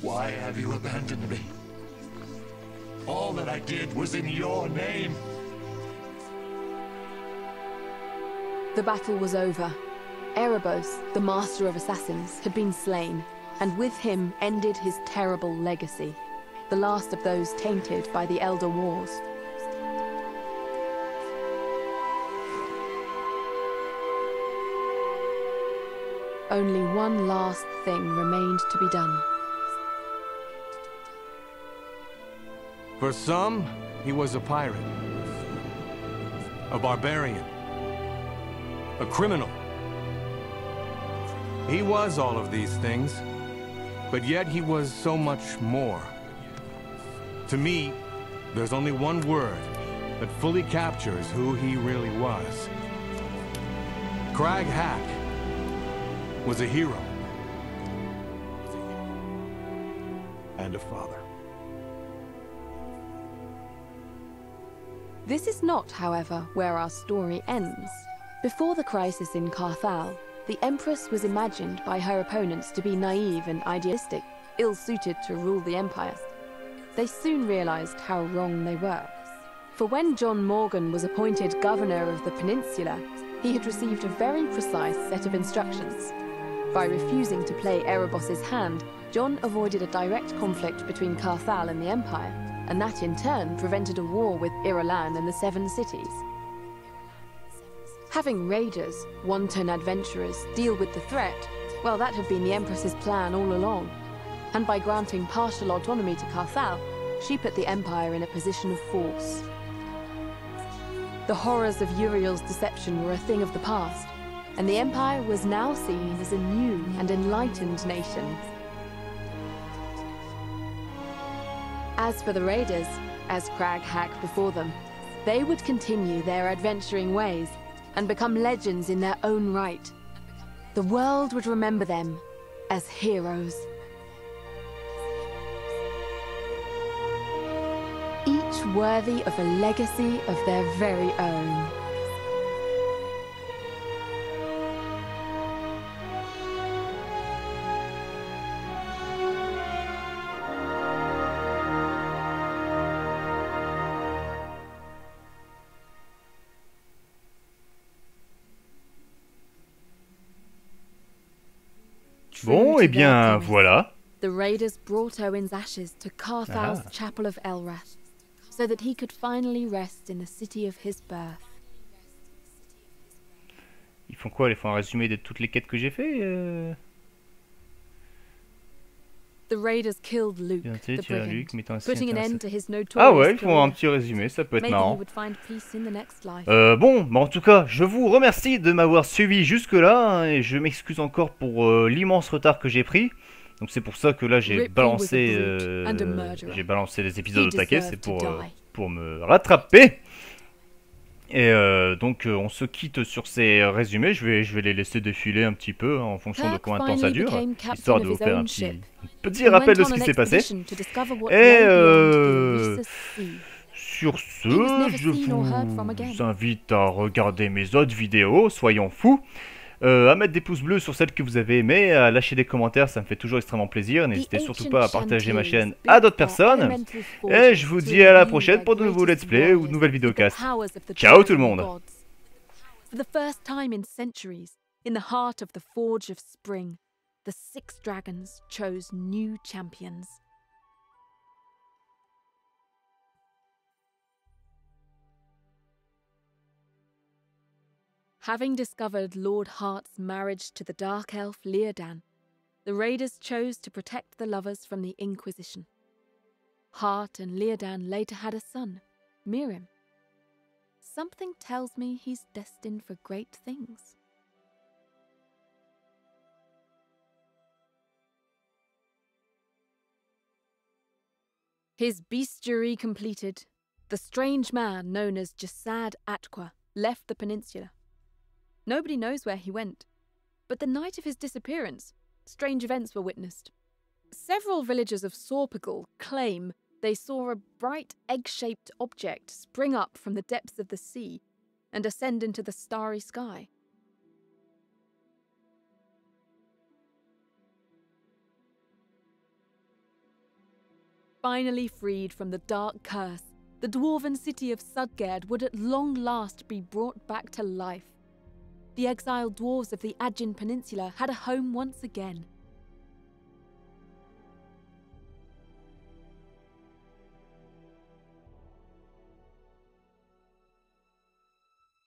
Why have you abandoned me? All that I did was in your name. The battle was over. Erebos, the master of assassins, had been slain, and with him ended his terrible legacy, the last of those tainted by the Elder Wars. Only one last thing remained to be done. For some, he was a pirate, a barbarian, a criminal. He was all of these things, but yet he was so much more. To me, there's only one word that fully captures who he really was. Crag Hack was a hero and a father. This is not, however, where our story ends. Before the crisis in Carthal, the Empress was imagined by her opponents to be naive and idealistic, ill-suited to rule the Empire. They soon realized how wrong they were. For when John Morgan was appointed governor of the peninsula, he had received a very precise set of instructions. By refusing to play Erebos' hand, John avoided a direct conflict between Carthal and the Empire, and that in turn prevented a war with Irulan and the Seven Cities. Having raiders, wanton adventurers, deal with the threat, well, that had been the Empress's plan all along. And by granting partial autonomy to Carthal, she put the Empire in a position of force. The horrors of Uriel's deception were a thing of the past, and the Empire was now seen as a new and enlightened nation. As for the raiders, as Crag Hack before them, they would continue their adventuring ways and become legends in their own right. The world would remember them as heroes. Each worthy of a legacy of their very own. Bon, eh bien, voilà. The raiders brought Owen's ashes to Carthal's chapel of Elrath, so that he could finally rest in the city of his birth. Ils font quoi? Ils font un résumé de toutes les quêtes que j'ai fait The raiders killed Luke, the brigand, putting an end to his notorious Ah ouais, ils font un petit résumé, ça peut être marrant. Bon, bah en tout cas, je vous remercie de m'avoir suivi jusque-là, hein, et je m'excuse encore pour l'immense retard que j'ai pris. Donc c'est pour ça que là j'ai balancé les épisodes au taquet, c'est pour me rattraper. Et donc on se quitte sur ces résumés, je vais les laisser défiler un petit peu hein, en fonction de combien de temps ça dure, histoire de vous faire un petit rappel de ce qui s'est passé. Et sur ce, je vous invite à regarder mes autres vidéos, soyons fous. À mettre des pouces bleus sur celles que vous avez aimées, à lâcher des commentaires, ça me fait toujours extrêmement plaisir. N'hésitez surtout pas à partager ma chaîne à d'autres personnes. Et je vous dis à la prochaine pour de nouveaux let's play ou de nouvelles vidéocasts. Ciao tout le monde! For the first time in centuries, in the heart of the Forge of Spring, the 6 dragons chose new champions. Having discovered Lord Hart's marriage to the dark elf Leodan, the raiders chose to protect the lovers from the Inquisition. Hart and Leodan later had a son, Mirim. Something tells me he's destined for great things. His bestiary completed, the strange man known as Jasad Atqua left the peninsula. Nobody knows where he went, but the night of his disappearance, strange events were witnessed. Several villagers of Sorpigal claim they saw a bright egg-shaped object spring up from the depths of the sea and ascend into the starry sky. Finally freed from the dark curse, the dwarven city of Sudgerd would at long last be brought back to life. The exiled dwarves of the Aegean Peninsula had a home once again,